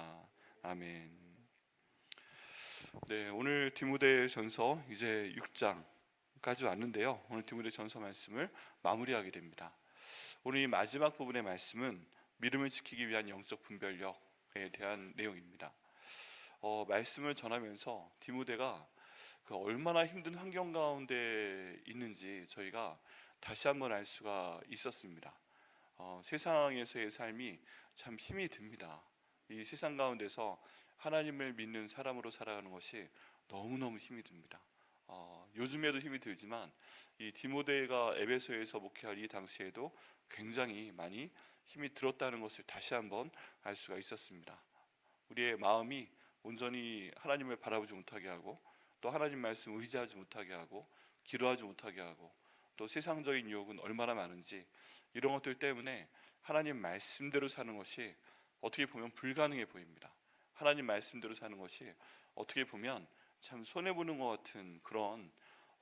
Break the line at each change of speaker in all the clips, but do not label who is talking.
기도합니다. 아멘. 네, 오늘 디모데전서 이제 6장까지 왔는데요. 오늘 디모데전서 말씀을 마무리하게 됩니다. 오늘 이 마지막 부분의 말씀은 믿음을 지키기 위한 영적 분별력에 대한 내용입니다. 말씀을 전하면서 디모데가 그 얼마나 힘든 환경 가운데 있는지 저희가 다시 한번 알 수가 있었습니다. 세상에서의 삶이 참 힘이 듭니다. 이 세상 가운데서 하나님을 믿는 사람으로 살아가는 것이 너무너무 힘이 듭니다. 요즘에도 힘이 들지만 이 디모데가 에베소에서 목회할 이 당시에도 굉장히 많이 힘이 들었다는 것을 다시 한번 알 수가 있었습니다. 우리의 마음이 온전히 하나님을 바라보지 못하게 하고, 또 하나님 말씀 의지하지 못하게 하고, 기도하지 못하게 하고, 또 세상적인 유혹은 얼마나 많은지, 이런 것들 때문에 하나님 말씀대로 사는 것이 어떻게 보면 불가능해 보입니다. 하나님 말씀대로 사는 것이 어떻게 보면 참 손해보는 것 같은 그런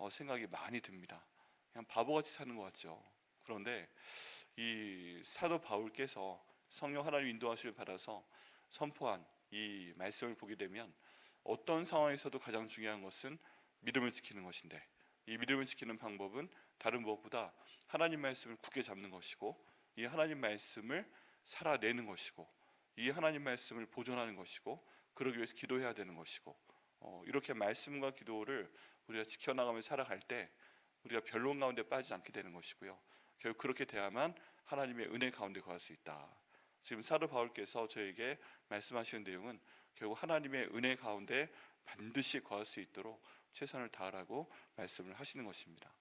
생각이 많이 듭니다. 그냥 바보같이 사는 것 같죠. 그런데 이 사도 바울께서 성령 하나님 인도하시를 받아서 선포한 이 말씀을 보게 되면 어떤 상황에서도 가장 중요한 것은 믿음을 지키는 것인데, 이 믿음을 지키는 방법은 다른 무엇보다 하나님 말씀을 굳게 잡는 것이고, 이 하나님 말씀을 살아내는 것이고, 이 하나님 말씀을 보존하는 것이고, 그러기 위해서 기도해야 되는 것이고, 이렇게 말씀과 기도를 우리가 지켜나가며 살아갈 때 우리가 변론 가운데 빠지지 않게 되는 것이고요, 결국 그렇게 돼야만 하나님의 은혜 가운데 거할 수 있다. 지금 사도 바울께서 저에게 말씀하시는 내용은 결국 하나님의 은혜 가운데 반드시 거할 수 있도록 최선을 다하라고 말씀을 하시는 것입니다.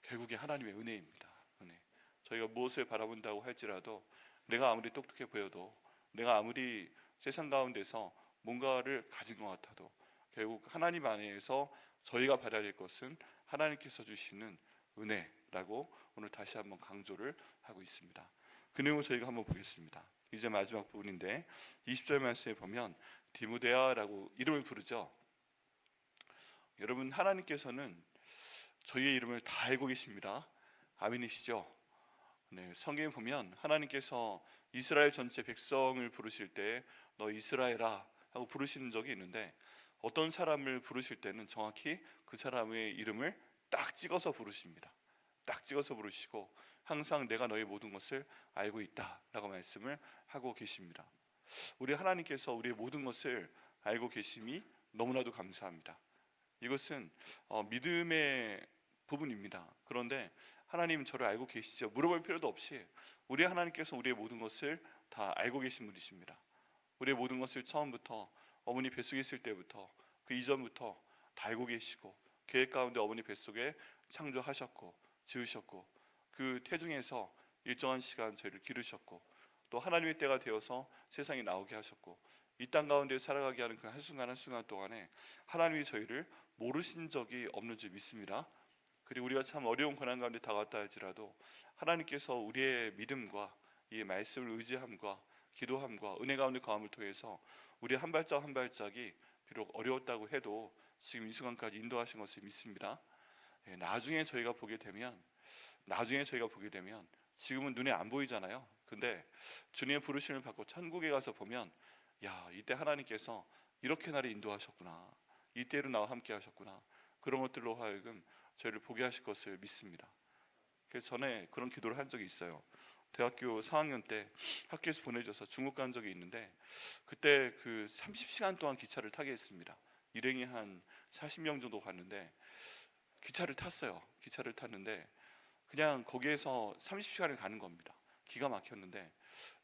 결국에 하나님의 은혜입니다. 은혜. 저희가 무엇을 바라본다고 할지라도, 내가 아무리 똑똑해 보여도, 내가 아무리 세상 가운데서 뭔가를 가진 것 같아도, 결국 하나님 안에서 저희가 받아야 될 것은 하나님께서 주시는 은혜라고 오늘 다시 한번 강조를 하고 있습니다. 그 내용을 저희가 한번 보겠습니다. 이제 마지막 부분인데 20절 말씀에 보면 디모데야라고 이름을 부르죠. 여러분, 하나님께서는 저희의 이름을 다 알고 계십니다. 아멘이시죠? 네, 성경에 보면 하나님께서 이스라엘 전체 백성을 부르실 때 너 이스라엘아 하고 부르시는 적이 있는데, 어떤 사람을 부르실 때는 정확히 그 사람의 이름을 딱 찍어서 부르십니다. 딱 찍어서 부르시고 항상 내가 너의 모든 것을 알고 있다 라고 말씀을 하고 계십니다. 우리 하나님께서 우리의 모든 것을 알고 계심이 너무나도 감사합니다. 이것은 믿음의 부분입니다. 그런데 하나님 저를 알고 계시죠? 물어볼 필요도 없이 우리 하나님께서 우리의 모든 것을 다 알고 계신 분이십니다. 우리의 모든 것을 처음부터 어머니 뱃속에 있을 때부터 그 이전부터 다 알고 계시고, 계획 가운데 어머니 뱃속에 창조하셨고 지으셨고, 그 태중에서 일정한 시간 저희를 기르셨고, 또 하나님의 때가 되어서 세상에 나오게 하셨고, 이 땅 가운데 살아가게 하는 그 한순간 한순간 동안에 하나님이 저희를 모르신 적이 없는 줄 믿습니다. 그리고 우리가 참 어려운 고난 가운데 다가왔다 할지라도 하나님께서 우리의 믿음과 이 말씀을 의지함과 기도함과 은혜 가운데 거함을 통해서 우리 한 발짝 한 발짝이 비록 어려웠다고 해도 지금 이 순간까지 인도하신 것을 믿습니다. 나중에 저희가 보게 되면 지금은 눈에 안 보이잖아요. 근데 주님의 부르심을 받고 천국에 가서 보면, 야, 이때 하나님께서 이렇게 나를 인도하셨구나, 이때로 나와 함께 하셨구나, 그런 것들로 하여금 저희를 보게 하실 것을 믿습니다. 그래서 전에 그런 기도를 한 적이 있어요. 대학교 4학년 때 학교에서 보내줘서 중국 간 적이 있는데, 그때 그 30시간 동안 기차를 타게 했습니다. 일행이 한 40명 정도 갔는데 기차를 탔는데 그냥 거기에서 30시간을 가는 겁니다. 기가 막혔는데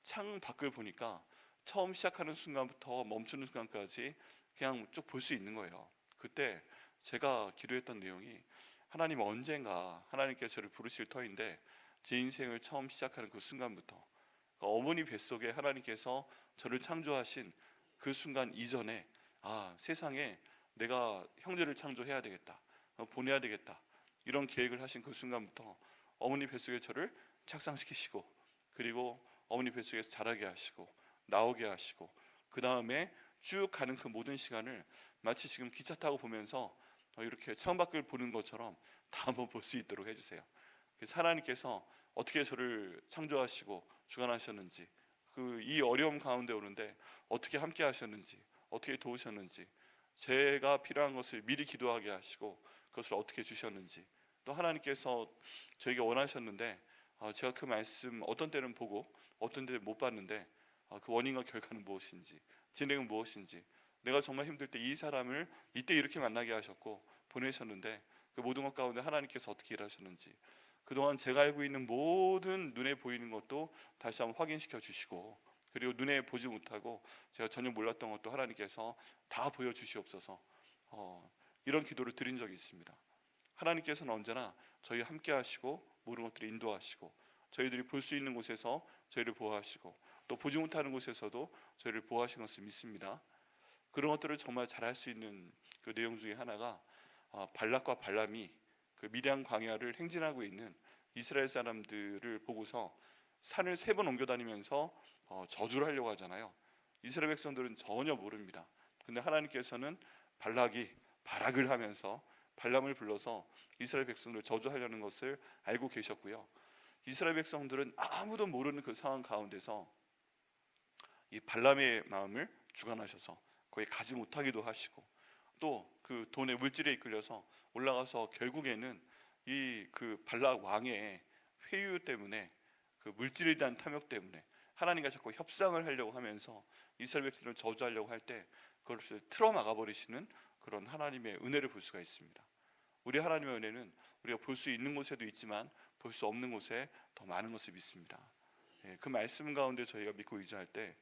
창 밖을 보니까 처음 시작하는 순간부터 멈추는 순간까지 그냥 쭉 볼 수 있는 거예요. 그때 제가 기도했던 내용이, 하나님 언젠가 하나님께서 저를 부르실 터인데 제 인생을 처음 시작하는 그 순간부터, 어머니 뱃속에 하나님께서 저를 창조하신 그 순간 이전에, 세상에 내가 형제를 창조해야 되겠다, 보내야 되겠다, 이런 계획을 하신 그 순간부터 어머니 뱃속에 저를 착상시키시고, 그리고 어머니 뱃속에서 자라게 하시고 나오게 하시고, 그 다음에 쭉 가는 그 모든 시간을 마치 지금 기차 타고 보면서 이렇게 창밖을 보는 것처럼 다 한번 볼 수 있도록 해주세요. 그래서 하나님께서 어떻게 저를 창조하시고 주관하셨는지 이 어려움 가운데 오는데 어떻게 함께 하셨는지, 어떻게 도우셨는지, 제가 필요한 것을 미리 기도하게 하시고 그것을 어떻게 주셨는지, 또 하나님께서 저에게 원하셨는데 제가 그 말씀 어떤 때는 보고 어떤 때는 못 봤는데 그 원인과 결과는 무엇인지, 진행은 무엇인지, 내가 정말 힘들 때 이 사람을 이때 이렇게 만나게 하셨고 보내셨는데 그 모든 것 가운데 하나님께서 어떻게 일하셨는지, 그동안 제가 알고 있는 모든 눈에 보이는 것도 다시 한번 확인시켜 주시고, 그리고 눈에 보지 못하고 제가 전혀 몰랐던 것도 하나님께서 다 보여주시옵소서. 이런 기도를 드린 적이 있습니다. 하나님께서는 언제나 저희 함께 하시고 모든 것들을 인도하시고, 저희들이 볼 수 있는 곳에서 저희를 보호하시고 또 보지 못하는 곳에서도 저희를 보호하시는 것을 믿습니다. 그런 것들을 정말 잘할 수 있는 그 내용 중에 하나가 발락과 발람이 그 미디안 광야를 행진하고 있는 이스라엘 사람들을 보고서 산을 3번 옮겨 다니면서 저주를 하려고 하잖아요. 이스라엘 백성들은 전혀 모릅니다. 근데 하나님께서는 발락이 발악을 하면서 발람을 불러서 이스라엘 백성들을 저주하려는 것을 알고 계셨고요. 이스라엘 백성들은 아무도 모르는 그 상황 가운데서 이 발람의 마음을 주관하셔서 거기 가지 못하기도 하시고, 또 그 돈의 물질에 이끌려서 올라가서 결국에는 이 그 발락 왕의 회유 때문에, 그 물질에 대한 탐욕 때문에 하나님과 자꾸 협상을 하려고 하면서 이스라엘 백성을 저주하려고 할 때 그것을 틀어 막아 버리시는 그런 하나님의 은혜를 볼 수가 있습니다. 우리 하나님의 은혜는 우리가 볼 수 있는 곳에도 있지만 볼 수 없는 곳에 더 많은 것을 믿습니다. 그 말씀 가운데 저희가 믿고 의지할 때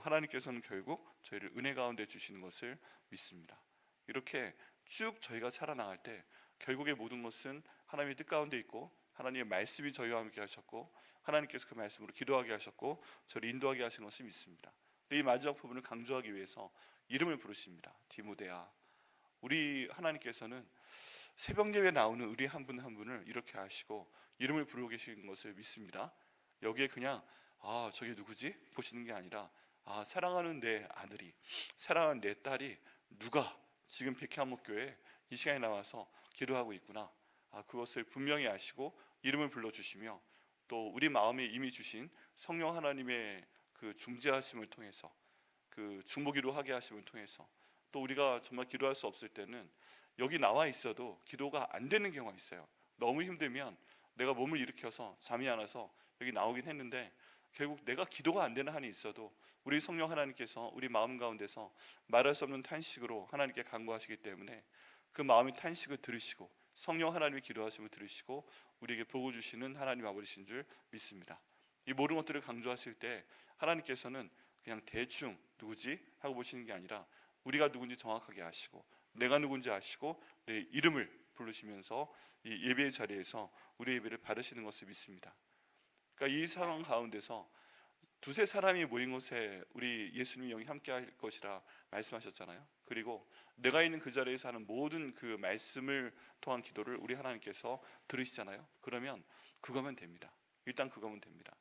하나님께서는 결국 저희를 은혜 가운데 주시는 것을 믿습니다. 이렇게 쭉 저희가 살아나갈 때 결국의 모든 것은 하나님의 뜻 가운데 있고, 하나님의 말씀이 저희와 함께 하셨고, 하나님께서 그 말씀으로 기도하게 하셨고 저를 인도하게 하시는 것을 믿습니다. 이 마지막 부분을 강조하기 위해서 이름을 부르십니다. 디모데야. 우리 하나님께서는 새벽 예배에 나오는 우리 한 분 한 분을 이렇게 하시고 이름을 부르고 계시는 것을 믿습니다. 여기에 그냥 저게 누구지? 보시는 게 아니라 사랑하는 내 아들이, 사랑하는 내 딸이 누가 지금 백향목교회에 이 시간에 나와서 기도하고 있구나, 그것을 분명히 아시고 이름을 불러주시며, 또 우리 마음에 이미 주신 성령 하나님의 그 중재하심을 통해서, 그 중보기도 하게 하심을 통해서, 또 우리가 정말 기도할 수 없을 때는 여기 나와 있어도 기도가 안 되는 경우가 있어요. 너무 힘들면 내가 몸을 일으켜서 잠이 안 와서 여기 나오긴 했는데 결국 내가 기도가 안 되는 한이 있어도 우리 성령 하나님께서 우리 마음 가운데서 말할 수 없는 탄식으로 하나님께 간구하시기 때문에 그 마음의 탄식을 들으시고 성령 하나님의 기도하심을 들으시고 우리에게 보고 주시는 하나님 아버지신 줄 믿습니다. 이 모든 것들을 강조하실 때 하나님께서는 그냥 대충 누구지? 하고 보시는 게 아니라 우리가 누군지 정확하게 아시고 내가 누군지 아시고 내 이름을 부르시면서 이 예배의 자리에서 우리의 예배를 받으시는 것을 믿습니다. 그러니까 이 상황 가운데서 두세 사람이 모인 곳에 우리 예수님이 영이 함께 할 것이라 말씀하셨잖아요. 그리고 내가 있는 그 자리에서 하는 모든 그 말씀을 통한 기도를 우리 하나님께서 들으시잖아요. 그러면 그거면 됩니다. 일단 그거면 됩니다.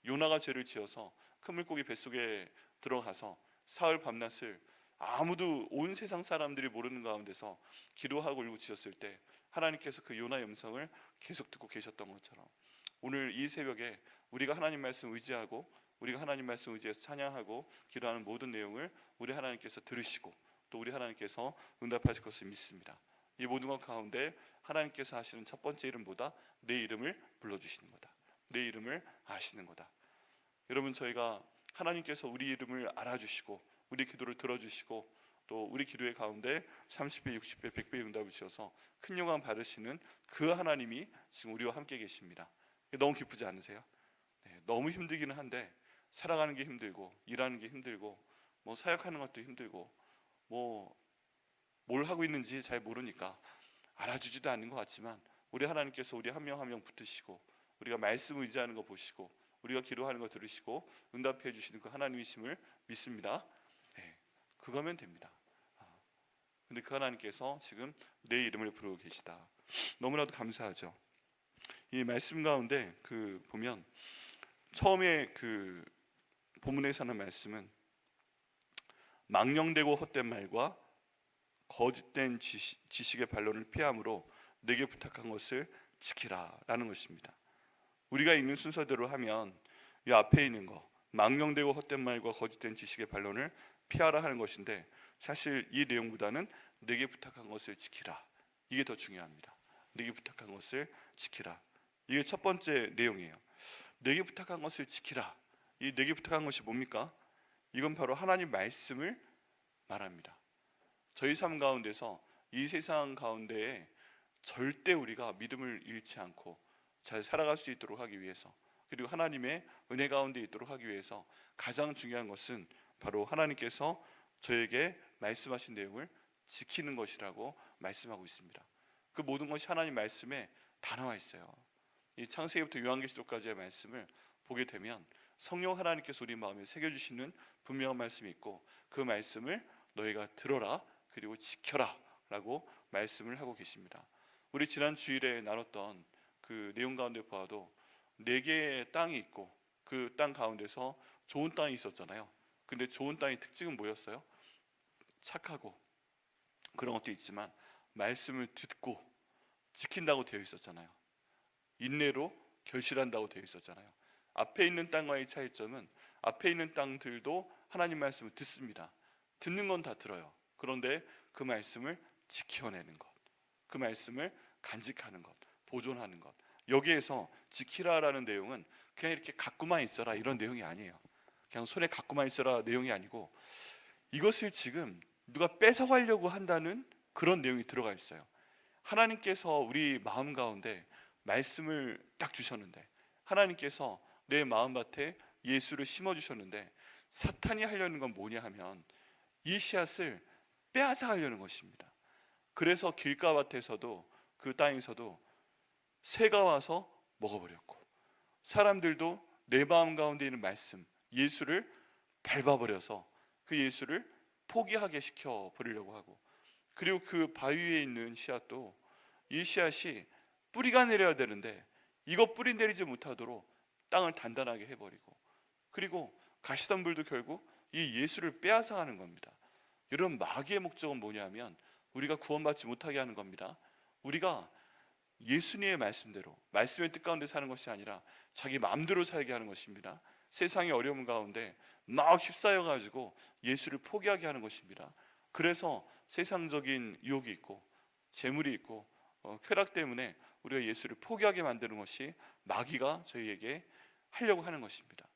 요나가 죄를 지어서 큰 물고기 뱃속에 들어가서 사흘 밤낮을 아무도 온 세상 사람들이 모르는 가운데서 기도하고 울부짖었을 때 하나님께서 그 요나의 음성을 계속 듣고 계셨던 것처럼 오늘 이 새벽에 우리가 하나님 말씀 의지하고 우리가 하나님 말씀 의지해서 찬양하고 기도하는 모든 내용을 우리 하나님께서 들으시고 또 우리 하나님께서 응답하실 것을 믿습니다. 이 모든 것 가운데 하나님께서 하시는 첫 번째 일은보다 내 이름을 불러주시는 거다. 내 이름을 아시는 거다. 여러분, 저희가 하나님께서 우리 이름을 알아주시고 우리 기도를 들어주시고 또 우리 기도의 가운데 30배, 60배, 100배 응답을 주셔서 큰 영광 받으시는 그 하나님이 지금 우리와 함께 계십니다. 너무 기쁘지 않으세요? 네, 너무 힘들기는 한데 살아가는 게 힘들고 일하는 게 힘들고 뭐 사역하는 것도 힘들고 뭐 뭘 하고 있는지 잘 모르니까 알아주지도 않는 것 같지만 우리 하나님께서 우리 한 명 한 명 붙으시고 우리가 말씀 의지하는 거 보시고 우리가 기도하는 거 들으시고 응답해 주시는 그 하나님이심을 믿습니다. 네, 그거면 됩니다. 근데 그 하나님께서 지금 내 이름을 부르고 계시다. 너무나도 감사하죠. 이 말씀 가운데 그 보면 처음에 그 본문에서 하는 말씀은 망령되고 헛된 말과 거짓된 지식의 반론을 피함으로 내게 부탁한 것을 지키라 라는 것입니다. 우리가 읽는 순서대로 하면 이 앞에 있는 거 망령되고 헛된 말과 거짓된 지식의 반론을 피하라 하는 것인데, 사실 이 내용보다는 내게 부탁한 것을 지키라, 이게 더 중요합니다. 내게 부탁한 것을 지키라, 이게 첫 번째 내용이에요. 내게 부탁한 것을 지키라. 이 내게 부탁한 것이 뭡니까? 이건 바로 하나님 말씀을 말합니다. 저희 삶 가운데서 이 세상 가운데에 절대 우리가 믿음을 잃지 않고 잘 살아갈 수 있도록 하기 위해서, 그리고 하나님의 은혜 가운데 있도록 하기 위해서 가장 중요한 것은 바로 하나님께서 저에게 말씀하신 내용을 지키는 것이라고 말씀하고 있습니다. 그 모든 것이 하나님 말씀에 다 나와 있어요. 이 창세기부터 요한계시록까지의 말씀을 보게 되면 성령 하나님께서 우리 마음에 새겨주시는 분명한 말씀이 있고, 그 말씀을 너희가 들어라 그리고 지켜라 라고 말씀을 하고 계십니다. 우리 지난 주일에 나눴던 그 내용 가운데 보아도 4개의 땅이 있고 그 땅 가운데서 좋은 땅이 있었잖아요. 근데 좋은 땅의 특징은 뭐였어요? 착하고 그런 것도 있지만 말씀을 듣고 지킨다고 되어 있었잖아요. 인내로 결실한다고 되어 있었잖아요. 앞에 있는 땅과의 차이점은 앞에 있는 땅들도 하나님 말씀을 듣습니다. 듣는 건 다 들어요. 그런데 그 말씀을 지켜내는 것, 그 말씀을 간직하는 것, 보존하는 것, 여기에서 지키라라는 내용은 그냥 이렇게 갖고만 있어라 이런 내용이 아니에요. 그냥 손에 갖고만 있어라 내용이 아니고, 이것을 지금 누가 뺏어가려고 한다는 그런 내용이 들어가 있어요. 하나님께서 우리 마음 가운데 말씀을 딱 주셨는데, 하나님께서 내 마음밭에 예수를 심어주셨는데, 사탄이 하려는 건 뭐냐 하면 이 씨앗을 빼앗아 가려는 것입니다. 그래서 길가밭에서도 그 땅에서도 새가 와서 먹어버렸고, 사람들도 내 마음 가운데 있는 말씀 예수를 밟아버려서 그 예수를 포기하게 시켜버리려고 하고, 그리고 그 바위에 있는 씨앗도 이 씨앗이 뿌리가 내려야 되는데 이거 뿌리 내리지 못하도록 땅을 단단하게 해버리고, 그리고 가시덤불도 결국 이 예수를 빼앗아가는 겁니다. 이런 마귀의 목적은 뭐냐면 우리가 구원받지 못하게 하는 겁니다. 우리가 예수님의 말씀대로 말씀의 뜻 가운데 사는 것이 아니라 자기 마음대로 살게 하는 것입니다. 세상의 어려움 가운데 막 휩싸여 가지고 예수를 포기하게 하는 것입니다. 그래서 세상적인 유혹이 있고 재물이 있고 쾌락 때문에 우리가 예수를 포기하게 만드는 것이 마귀가 저희에게 하려고 하는 것입니다.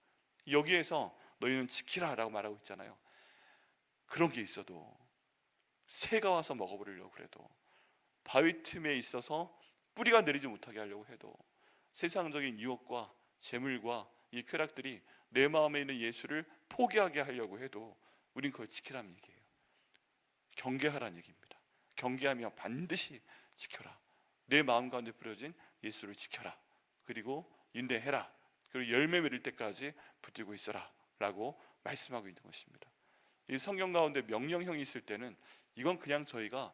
여기에서 너희는 지키라라고 말하고 있잖아요. 그런 게 있어도, 새가 와서 먹어버리려고 해도, 바위 틈에 있어서 뿌리가 내리지 못하게 하려고 해도, 세상적인 유혹과 재물과 이 쾌락들이 내 마음에 있는 예수를 포기하게 하려고 해도 우린 그걸 지키라는 얘기예요. 경계하라는 얘기입니다. 경계하며 반드시 지켜라. 내 마음 가운데 뿌려진 예수를 지켜라. 그리고 인내해라. 그리고 열매 맺을 때까지 붙들고 있어라 라고 말씀하고 있는 것입니다. 이 성경 가운데 명령형이 있을 때는 이건 그냥 저희가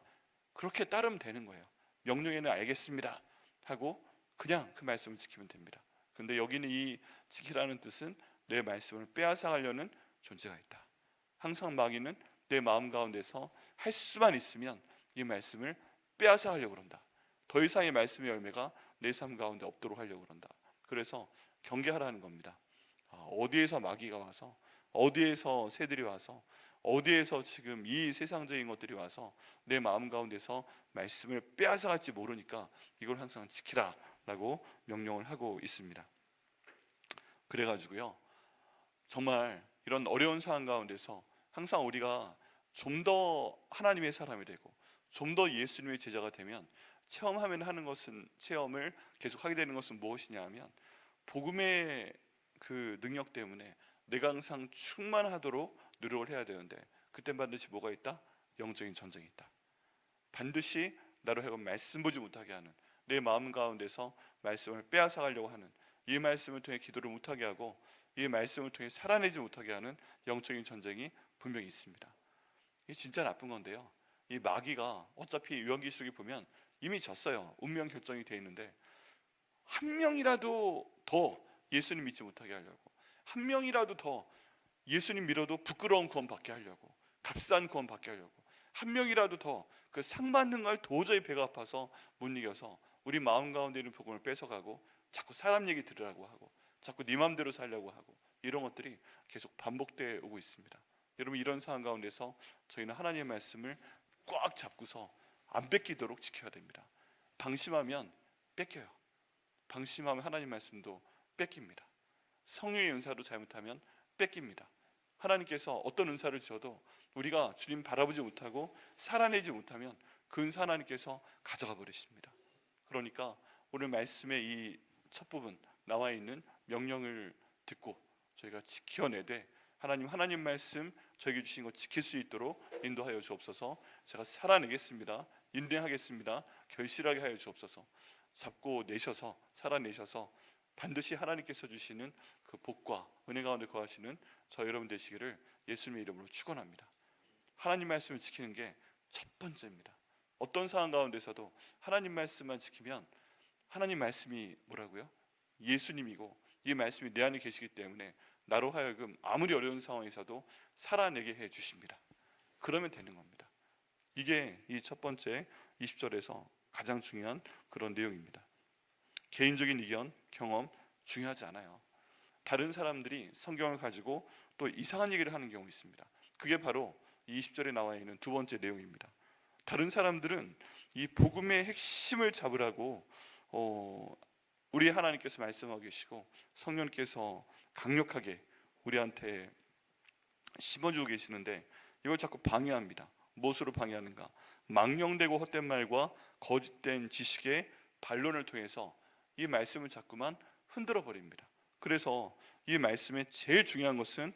그렇게 따르면 되는 거예요. 명령에는 알겠습니다 하고 그냥 그 말씀을 지키면 됩니다. 근데 여기는 이 지키라는 뜻은 내 말씀을 빼앗아 가려는 존재가 있다. 항상 마귀는 내 마음 가운데서 할 수만 있으면 이 말씀을 빼앗아 가려고 그런다. 더 이상의 말씀의 열매가 내 삶 가운데 없도록 하려고 그런다. 그래서 경계하라는 겁니다. 어디에서 마귀가 와서, 어디에서 새들이 와서, 어디에서 지금 이 세상적인 것들이 와서 내 마음 가운데서 말씀을 빼앗아 갈지 모르니까 이걸 항상 지키라 라고 명령을 하고 있습니다. 그래가지고요, 정말 이런 어려운 상황 가운데서 항상 우리가 좀 더 하나님의 사람이 되고 좀 더 예수님의 제자가 되면 체험하면 하는 것은, 체험을 계속 하게 되는 것은 무엇이냐 하면, 복음의 그 능력 때문에 내가 항상 충만하도록 노력을 해야 되는데, 그땐 반드시 뭐가 있다? 영적인 전쟁이 있다. 반드시 나로 하여금 말씀 보지 못하게 하는, 내 마음 가운데서 말씀을 빼앗아 가려고 하는, 이 말씀을 통해 기도를 못하게 하고 이 말씀을 통해 살아내지 못하게 하는 영적인 전쟁이 분명히 있습니다. 이게 진짜 나쁜 건데요, 이 마귀가 어차피 요한계시록에 보면 이미 졌어요. 운명 결정이 되어 있는데, 한 명이라도 더 예수님 믿지 못하게 하려고, 한 명이라도 더 예수님 믿어도 부끄러운 구원 받게 하려고, 값싼 구원 받게 하려고, 한 명이라도 더 그 상 받는 걸 도저히 배가 아파서 못 이겨서 우리 마음 가운데 있는 복음을 뺏어가고 자꾸 사람 얘기 들으라고 하고 자꾸 네 맘대로 살려고 하고 이런 것들이 계속 반복되어 오고 있습니다. 여러분, 이런 상황 가운데서 저희는 하나님의 말씀을 꽉 잡고서 안 뺏기도록 지켜야 됩니다. 방심하면 뺏겨요. 방심하면 하나님 말씀도 뺏깁니다. 성령의 은사도 잘못하면 뺏깁니다. 하나님께서 어떤 은사를 주셔도 우리가 주님 바라보지 못하고 살아내지 못하면 그 은사 하나님께서 가져가 버리십니다. 그러니까 오늘 말씀의 이 첫 부분 나와 있는 명령을 듣고 저희가 지켜내되 하나님 말씀 저에게 주신 것 지킬 수 있도록 인도하여 주옵소서. 제가 살아내겠습니다. 인내하겠습니다. 결실하게 하여 주옵소서. 잡고 내셔서 살아내셔서 반드시 하나님께서 주시는 그 복과 은혜 가운데 거하시는 저 여러분 되시기를 예수님의 이름으로 축원합니다. 하나님 말씀을 지키는 게 첫 번째입니다. 어떤 상황 가운데서도 하나님 말씀만 지키면 하나님 말씀이 뭐라고요? 예수님이고 이 말씀이 내 안에 계시기 때문에 나로 하여금 아무리 어려운 상황에서도 살아내게 해 주십니다. 그러면 되는 겁니다. 이게 이 첫 번째 20절에서 가장 중요한 그런 내용입니다. 개인적인 의견, 경험 중요하지 않아요. 다른 사람들이 성경을 가지고 또 이상한 얘기를 하는 경우 있습니다. 그게 바로 20절에 나와 있는 두 번째 내용입니다. 다른 사람들은 이 복음의 핵심을 잡으라고 우리 하나님께서 말씀하고 계시고 성령께서 강력하게 우리한테 심어주고 계시는데 이걸 자꾸 방해합니다. 무엇으로 방해하는가? 망령되고 헛된 말과 거짓된 지식의 반론을 통해서 이 말씀을 자꾸만 흔들어 버립니다. 그래서 이 말씀의 제일 중요한 것은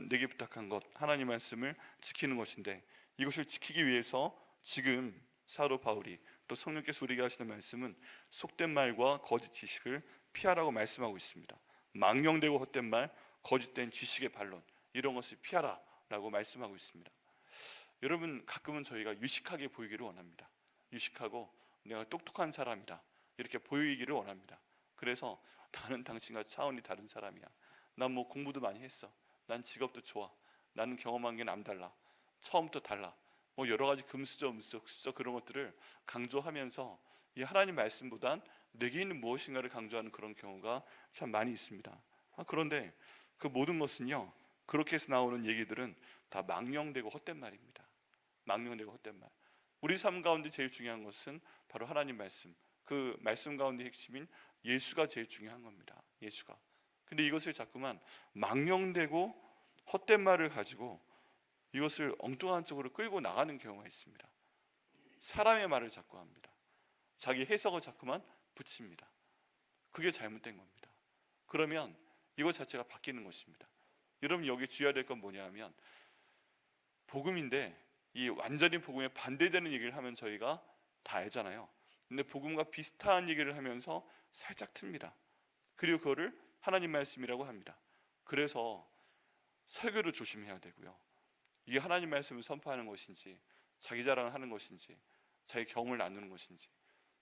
내게 부탁한 것, 하나님 말씀을 지키는 것인데 이것을 지키기 위해서 지금 사도 바울이 또 성령께서 우리에게 하시는 말씀은 속된 말과 거짓 지식을 피하라고 말씀하고 있습니다. 망령되고 헛된 말, 거짓된 지식의 반론, 이런 것을 피하라 라고 말씀하고 있습니다. 여러분, 가끔은 저희가 유식하게 보이기를 원합니다. 유식하고 내가 똑똑한 사람이다 이렇게 보이기를 원합니다. 그래서 나는 당신과 차원이 다른 사람이야. 난 뭐 공부도 많이 했어. 난 직업도 좋아. 나는 경험한 게 남달라. 처음부터 달라. 뭐 여러 가지 금수저 그런 것들을 강조하면서 이 하나님 말씀보단 내게 있는 무엇인가를 강조하는 그런 경우가 참 많이 있습니다. 그런데 그 모든 것은요, 그렇게 해서 나오는 얘기들은 다 망령되고 헛된 말입니다. 망령되고 헛된 말. 우리 삶 가운데 제일 중요한 것은 바로 하나님 말씀, 그 말씀 가운데 핵심인 예수가 제일 중요한 겁니다. 예수가. 근데 이것을 자꾸만 망령되고 헛된 말을 가지고 이것을 엉뚱한 쪽으로 끌고 나가는 경우가 있습니다. 사람의 말을 자꾸 합니다. 자기 해석을 자꾸만 붙입니다. 그게 잘못된 겁니다. 그러면 이것 자체가 바뀌는 것입니다. 여러분, 여기 주의해야 될 건 뭐냐면 복음인데 이 완전히 복음에 반대되는 얘기를 하면 저희가 다 알잖아요. 근데 복음과 비슷한 얘기를 하면서 살짝 틉니다. 그리고 그거를 하나님 말씀이라고 합니다. 그래서 설교를 조심해야 되고요. 이게 하나님 말씀을 선포하는 것인지 자기 자랑을 하는 것인지 자기 경험을 나누는 것인지,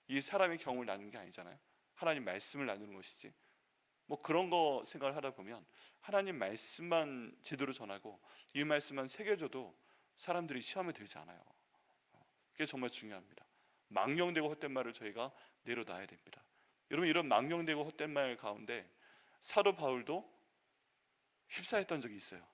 이 사람의 경험을 나누는 게 아니잖아요. 하나님 말씀을 나누는 것이지. 뭐 그런 거 생각을 하다 보면 하나님 말씀만 제대로 전하고 이 말씀만 새겨줘도 사람들이 시험에 들지 않아요. 그게 정말 중요합니다. 망령되고 헛된 말을 저희가 내려놔야 됩니다. 여러분, 이런 망령되고 헛된 말 가운데 사도 바울도 휩싸였던 적이 있어요.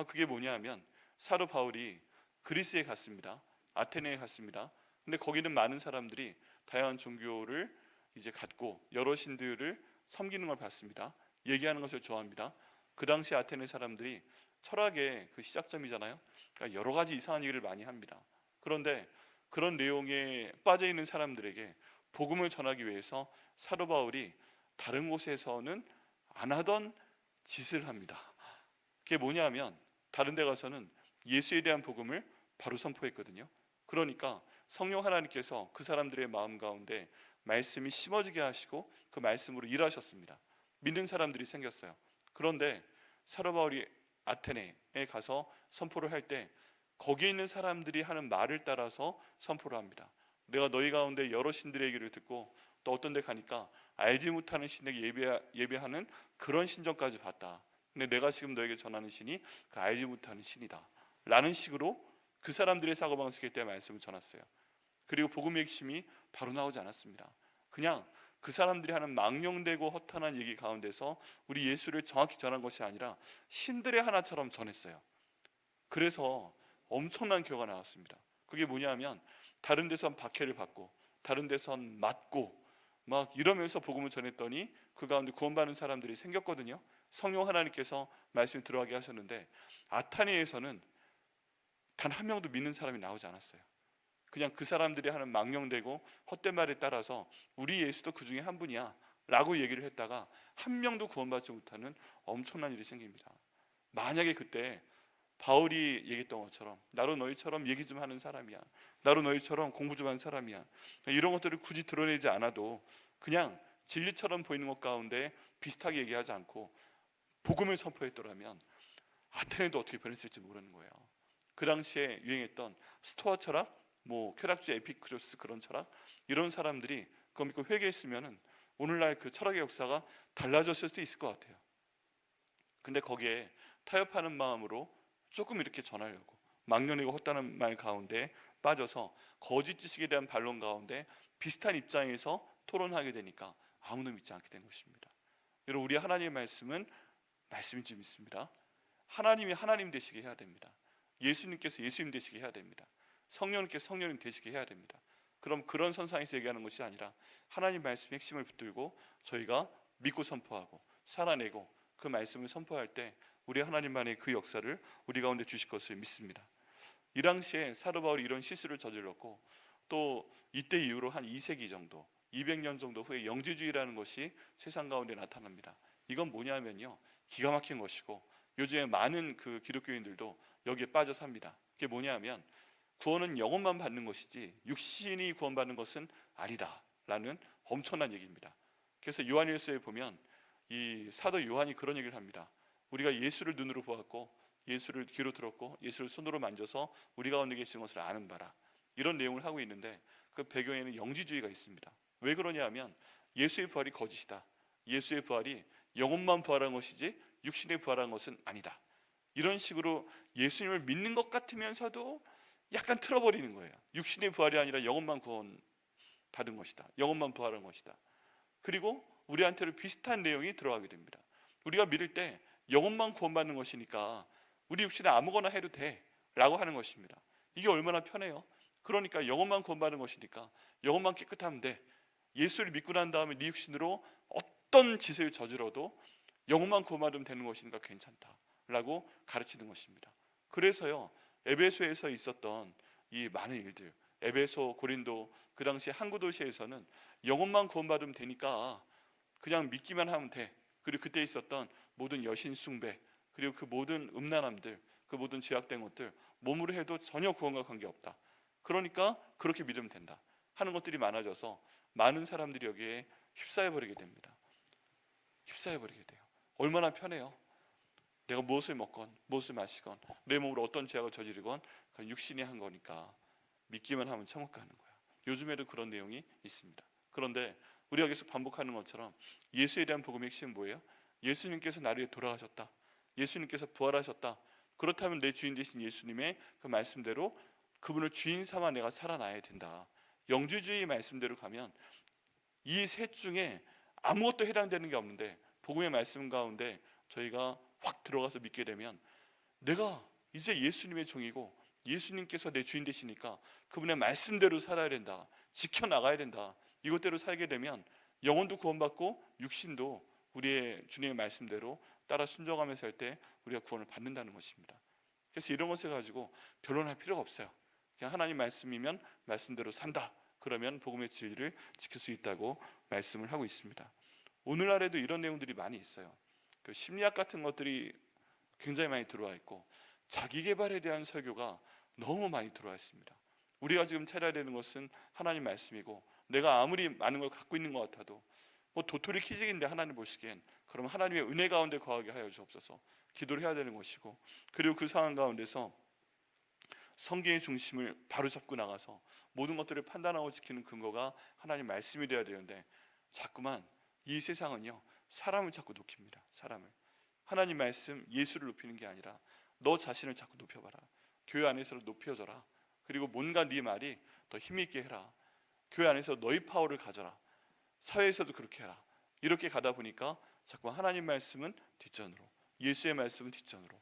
그게 뭐냐 하면 사도 바울이 그리스에 갔습니다. 아테네에 갔습니다. 근데 거기는 많은 사람들이 다양한 종교를 이제 갖고 여러 신들을 섬기는 걸 봤습니다. 얘기하는 것을 좋아합니다. 그 당시 아테네 사람들이 철학의 그 시작점이잖아요. 그러니까 여러 가지 이상한 얘기를 많이 합니다. 그런데 그런 내용에 빠져 있는 사람들에게 복음을 전하기 위해서 사도 바울이 다른 곳에서는 안 하던 짓을 합니다. 그게 뭐냐면 다른 데 가서는 예수에 대한 복음을 바로 선포했거든요. 그러니까 성령 하나님께서 그 사람들의 마음 가운데 말씀이 심어지게 하시고 그 말씀으로 일하셨습니다. 믿는 사람들이 생겼어요. 그런데 사도 바울이 아테네에 가서 선포를 할 때 거기에 있는 사람들이 하는 말을 따라서 선포를 합니다. 내가 너희 가운데 여러 신들의 얘기를 듣고 또 어떤 데 가니까 알지 못하는 신에게 예배하는 그런 신전까지 봤다. 근데 내가 지금 너에게 전하는 신이 그 알지 못하는 신이다 라는 식으로 그 사람들의 사고방식에 대한 말씀을 전했어요. 그리고 복음의 핵심이 바로 나오지 않았습니다. 그냥 그 사람들이 하는 망령되고 허탄한 얘기 가운데서 우리 예수를 정확히 전한 것이 아니라 신들의 하나처럼 전했어요. 그래서 엄청난 교가 나왔습니다. 그게 뭐냐면 다른 데선 박해를 받고 다른 데선 맞고 막 이러면서 복음을 전했더니 그 가운데 구원받는 사람들이 생겼거든요. 성령 하나님께서 말씀이 들어가게 하셨는데 아타니에서는 단 한 명도 믿는 사람이 나오지 않았어요. 그냥 그 사람들이 하는 망령되고 헛된 말에 따라서 우리 예수도 그 중에 한 분이야 라고 얘기를 했다가 한 명도 구원받지 못하는 엄청난 일이 생깁니다. 만약에 그때 바울이 얘기했던 것처럼 나로 너희처럼 얘기 좀 하는 사람이야, 나로 너희처럼 공부 좀 하는 사람이야, 이런 것들을 굳이 드러내지 않아도 그냥 진리처럼 보이는 것 가운데 비슷하게 얘기하지 않고 복음을 선포했더라면 아테네도 어떻게 변했을지 모르는 거예요. 그 당시에 유행했던 스토아 철학, 뭐 쾌락주의 에피쿠로스 그런 철학, 이런 사람들이 그거 믿고 회개했으면은 오늘날 그 철학의 역사가 달라졌을 수도 있을 것 같아요. 근데 거기에 타협하는 마음으로 조금 이렇게 전하려고 망령이고 헛다는 말 가운데 빠져서 거짓 지식에 대한 반론 가운데 비슷한 입장에서 토론하게 되니까 아무도 믿지 않게 된 것입니다. 여러분, 우리 하나님의 말씀은 말씀인지 믿습니다. 하나님이 하나님 되시게 해야 됩니다. 예수님께서 예수님 되시게 해야 됩니다. 성령님께서 성령님 되시게 해야 됩니다. 그럼 그런 선상에서 얘기하는 것이 아니라 하나님 말씀의 핵심을 붙들고 저희가 믿고 선포하고 살아내고 그 말씀을 선포할 때 우리 하나님만의 그 역사를 우리 가운데 주실 것을 믿습니다. 이 당시에 사도 바울이 이런 실수를 저질렀고 또 이때 이후로 한 2세기 정도 200년 정도 후에 영지주의라는 것이 세상 가운데 나타납니다. 이건 뭐냐면요, 기가 막힌 것이고 요즘에 많은 그 기독교인들도 여기에 빠져 삽니다. 그게 뭐냐면 구원은 영혼만 받는 것이지 육신이 구원받는 것은 아니다라는 엄청난 얘기입니다. 그래서 요한일서에 보면 이 사도 요한이 그런 얘기를 합니다. 우리가 예수를 눈으로 보았고 예수를 귀로 들었고 예수를 손으로 만져서 우리 가운데 계신 것을 아는 바라, 이런 내용을 하고 있는데 그 배경에는 영지주의가 있습니다. 왜 그러냐 하면 예수의 부활이 거짓이다, 예수의 부활이 영혼만 부활한 것이지 육신의 부활한 것은 아니다, 이런 식으로 예수님을 믿는 것 같으면서도 약간 틀어버리는 거예요. 육신의 부활이 아니라 영혼만 구원 받은 것이다, 영혼만 부활한 것이다. 그리고 우리한테도 비슷한 내용이 들어가게 됩니다. 우리가 믿을 때 영혼만 구원받는 것이니까 우리 육신에 아무거나 해도 돼 라고 하는 것입니다. 이게 얼마나 편해요. 그러니까 영혼만 구원받는 것이니까 영혼만 깨끗하면 돼, 예수를 믿고 난 다음에 네 육신으로 어떤 짓을 저질러도 영혼만 구원받으면 되는 것이니까 괜찮다 라고 가르치는 것입니다. 그래서요, 에베소에서 있었던 이 많은 일들, 에베소, 고린도 그 당시 항구 도시에서는 영혼만 구원받으면 되니까 그냥 믿기만 하면 돼, 그리고 그때 있었던 모든 여신 숭배, 그리고 그 모든 음란함들, 그 모든 죄악된 것들 몸으로 해도 전혀 구원과 관계없다, 그러니까 그렇게 믿으면 된다 하는 것들이 많아져서 많은 사람들이 여기에 휩싸여버리게 됩니다. 휩싸여버리게 돼요. 얼마나 편해요. 내가 무엇을 먹건 무엇을 마시건 내 몸으로 어떤 죄악을 저지르건 그건 육신이 한 거니까 믿기만 하면 천국 가는 거야. 요즘에도 그런 내용이 있습니다. 그런데 우리가 계속 반복하는 것처럼 예수에 대한 복음의 핵심은 뭐예요? 예수님께서 나를 위해 돌아가셨다, 예수님께서 부활하셨다, 그렇다면 내 주인 되신 예수님의 그 말씀대로 그분을 주인 삼아 내가 살아나야 된다. 영주주의 말씀대로 가면 이 셋 중에 아무것도 해당되는 게 없는데 복음의 말씀 가운데 저희가 확 들어가서 믿게 되면 내가 이제 예수님의 종이고 예수님께서 내 주인 되시니까 그분의 말씀대로 살아야 된다, 지켜나가야 된다, 이것대로 살게 되면 영혼도 구원받고 육신도 우리의 주님의 말씀대로 따라 순종하면서 살 때 우리가 구원을 받는다는 것입니다. 그래서 이런 것을 가지고 변론할 필요가 없어요. 그냥 하나님 말씀이면 말씀대로 산다, 그러면 복음의 진리를 지킬 수 있다고 말씀을 하고 있습니다. 오늘날에도 이런 내용들이 많이 있어요. 그 심리학 같은 것들이 굉장히 많이 들어와 있고 자기 개발에 대한 설교가 너무 많이 들어와 있습니다. 우리가 지금 찾아야 되는 것은 하나님 말씀이고 내가 아무리 많은 걸 갖고 있는 것 같아도 뭐 도토리 키즈인데 하나님 보시기엔 그럼 하나님의 은혜 가운데 거하게 하여 주옵소서 기도를 해야 되는 것이고, 그리고 그 상황 가운데서 성경의 중심을 바로 잡고 나가서 모든 것들을 판단하고 지키는 근거가 하나님 말씀이 되어야 되는데 자꾸만 이 세상은요 사람을 자꾸 높입니다. 사람을, 하나님 말씀 예수를 높이는 게 아니라 너 자신을 자꾸 높여봐라, 교회 안에서 높여져라, 그리고 뭔가 네 말이 더 힘있게 해라, 교회 안에서 너희 파워를 가져라. 사회에서도 그렇게 해라. 이렇게 가다 보니까 자꾸 하나님 말씀은 뒷전으로, 예수의 말씀은 뒷전으로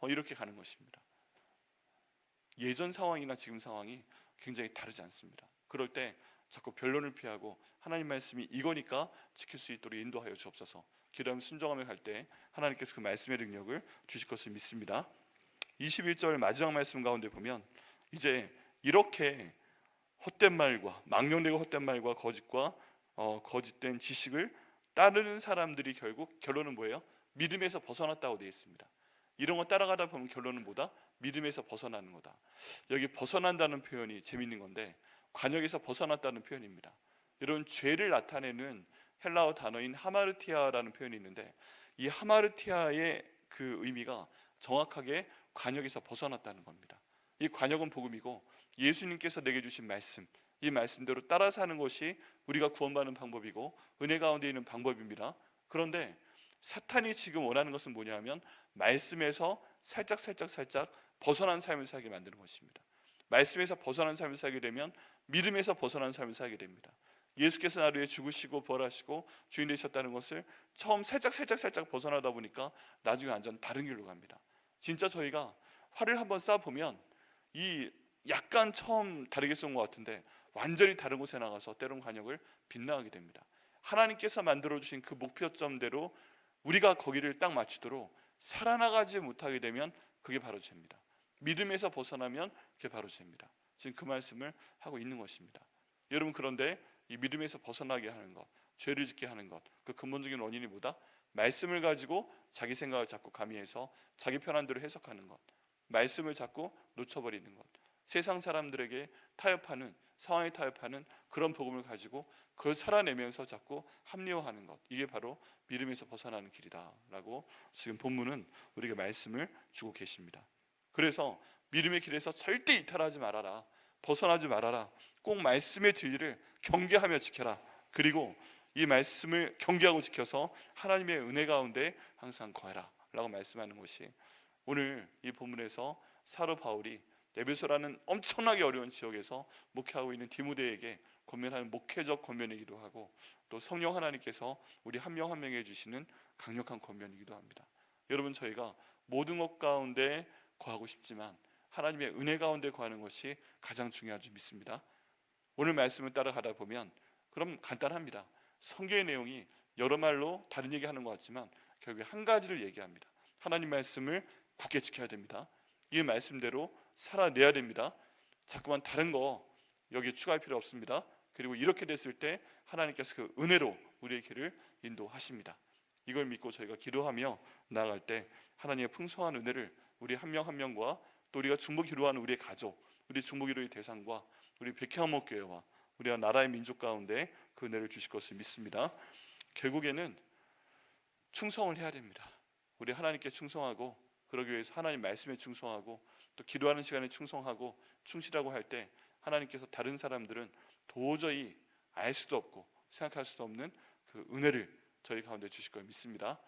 이렇게 가는 것입니다. 예전 상황이나 지금 상황이 굉장히 다르지 않습니다. 그럴 때 자꾸 변론을 피하고 하나님 말씀이 이거니까 지킬 수 있도록 인도하여 주옵소서. 기도하며 순종하며 갈 때 하나님께서 그 말씀의 능력을 주실 것을 믿습니다. 21절 마지막 말씀 가운데 보면 이제 이렇게 헛된 말과 망령되고 헛된 말과 거짓과 거짓된 지식을 따르는 사람들이 결국 결론은 뭐예요? 믿음에서 벗어났다고 되어 있습니다. 이런 거 따라가다 보면 결론은 뭐다? 믿음에서 벗어나는 거다. 여기 벗어난다는 표현이 재밌는 건데 관역에서 벗어났다는 표현입니다. 이런 죄를 나타내는 헬라어 단어인 하마르티아라는 표현이 있는데 이 하마르티아의 그 의미가 정확하게 관역에서 벗어났다는 겁니다. 이 관역은 복음이고 예수님께서 내게 주신 말씀, 이 말씀대로 따라 사는 것이 우리가 구원받는 방법이고 은혜 가운데 있는 방법입니다. 그런데 사탄이 지금 원하는 것은 뭐냐면 말씀에서 살짝 벗어난 삶을 살게 만드는 것입니다. 말씀에서 벗어난 삶을 살게 되면 믿음에서 벗어난 삶을 살게 됩니다. 예수께서 나를 위해 죽으시고 부활하시고 주인 되셨다는 것을 처음 살짝 벗어나다 보니까 나중에 완전 다른 길로 갑니다. 진짜 저희가 활을 한번 쏴보면 이 약간 처음 다르게 쏜 것 같은데 완전히 다른 곳에 나가서 때론 관역을 빗나가게 됩니다. 하나님께서 만들어주신 그 목표점대로 우리가 거기를 딱 맞추도록 살아나가지 못하게 되면 그게 바로 죄입니다. 믿음에서 벗어나면 그게 바로 죄입니다. 지금 그 말씀을 하고 있는 것입니다. 여러분, 그런데 이 믿음에서 벗어나게 하는 것, 죄를 짓게 하는 것, 그 근본적인 원인이 뭐다? 말씀을 가지고 자기 생각을 자꾸 가미해서 자기 편한 대로 해석하는 것, 말씀을 자꾸 놓쳐버리는 것, 세상 사람들에게 타협하는, 상황에 타협하는 그런 복음을 가지고 그걸 살아내면서 자꾸 합리화하는 것, 이게 바로 믿음에서 벗어나는 길이다라고 지금 본문은 우리에게 말씀을 주고 계십니다. 그래서 믿음의 길에서 절대 이탈하지 말아라, 벗어나지 말아라, 꼭 말씀의 진리를 경계하며 지켜라. 그리고 이 말씀을 경계하고 지켜서 하나님의 은혜 가운데 항상 거해라 라고 말씀하는 것이 오늘 이 본문에서 사도 바울이 에베소라는 엄청나게 어려운 지역에서 목회하고 있는 디모데에게 권면하는 목회적 권면이기도 하고 또 성령 하나님께서 우리 한 명 한 명에 주시는 강력한 권면이기도 합니다. 여러분, 저희가 모든 것 가운데 거하고 싶지만 하나님의 은혜 가운데 거하는 것이 가장 중요한 줄 믿습니다. 오늘 말씀을 따라가다 보면 그럼 간단합니다. 성경의 내용이 여러 말로 다른 얘기하는 것 같지만 결국에 한 가지를 얘기합니다. 하나님 말씀을 굳게 지켜야 됩니다. 이 말씀대로 살아내야 됩니다. 자꾸만 다른 거 여기 추가할 필요 없습니다. 그리고 이렇게 됐을 때 하나님께서 그 은혜로 우리의 길을 인도하십니다. 이걸 믿고 저희가 기도하며 나아갈 때 하나님의 풍성한 은혜를 우리 한 명 한 명과 또 우리가 중보 기도하는 우리의 가족, 우리 중보 기도의 대상과 우리 백향목교회와 우리가 나라의 민족 가운데 그 은혜를 주실 것을 믿습니다. 결국에는 충성을 해야 됩니다. 우리 하나님께 충성하고 그러기 위해서 하나님 말씀에 충성하고 또 기도하는 시간에 충성하고 충실하고 할 때 하나님께서 다른 사람들은 도저히 알 수도 없고 생각할 수도 없는 그 은혜를 저희 가운데 주실 걸 믿습니다.